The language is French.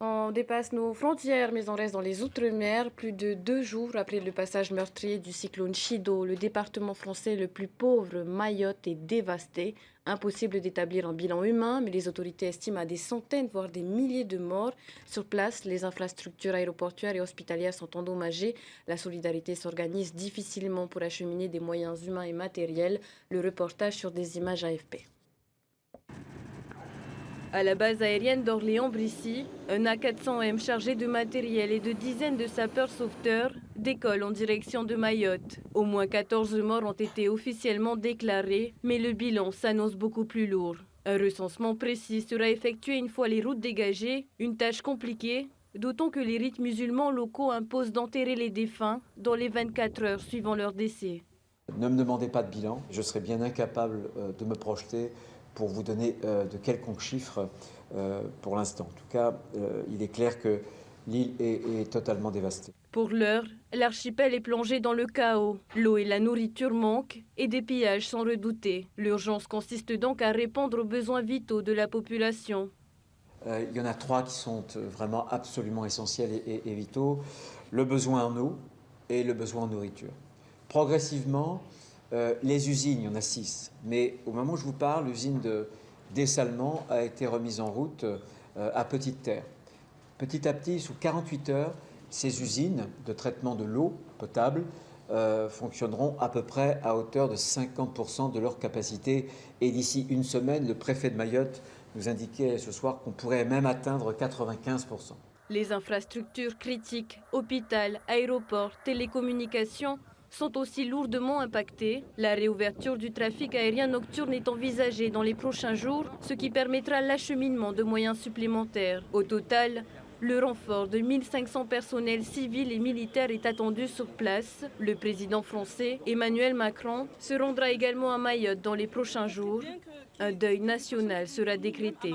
On dépasse nos frontières, mais on reste dans les Outre-mer. Plus de 2 jours après le passage meurtrier du cyclone Chido, le département français le plus pauvre, Mayotte, est dévasté. Impossible d'établir un bilan humain, mais les autorités estiment à des centaines, voire des milliers de morts. Sur place, les infrastructures aéroportuaires et hospitalières sont endommagées. La solidarité s'organise difficilement pour acheminer des moyens humains et matériels. Le reportage sur des images AFP. À la base aérienne d'Orléans-Brissy, un A400M chargé de matériel et de dizaines de sapeurs-sauveteurs décolle en direction de Mayotte. Au moins 14 morts ont été officiellement déclarés, mais le bilan s'annonce beaucoup plus lourd. Un recensement précis sera effectué une fois les routes dégagées, une tâche compliquée, d'autant que les rites musulmans locaux imposent d'enterrer les défunts dans les 24 heures suivant leur décès. Ne me demandez pas de bilan, je serais bien incapable de me projeter pour vous donner de quelconques chiffres pour l'instant. En tout cas, il est clair que l'île est totalement dévastée. Pour l'heure, l'archipel est plongé dans le chaos. L'eau et la nourriture manquent et des pillages sont redoutés. L'urgence consiste donc à répondre aux besoins vitaux de la population. Il y en a 3 qui sont vraiment absolument essentiels et vitaux. Le besoin en eau et le besoin en nourriture. Progressivement, les usines, il y en a 6. Mais au moment où je vous parle, l'usine de dessalement a été remise en route à Petite Terre. Petit à petit, sous 48 heures, ces usines de traitement de l'eau potable fonctionneront à peu près à hauteur de 50% de leur capacité. Et d'ici une semaine, le préfet de Mayotte nous indiquait ce soir qu'on pourrait même atteindre 95%. Les infrastructures critiques, hôpital, aéroports, télécommunications, sont aussi lourdement impactées. La réouverture du trafic aérien nocturne est envisagée dans les prochains jours, ce qui permettra l'acheminement de moyens supplémentaires. Au total, le renfort de 1500 personnels civils et militaires est attendu sur place. Le président français, Emmanuel Macron, se rendra également à Mayotte dans les prochains jours. Un deuil national sera décrété.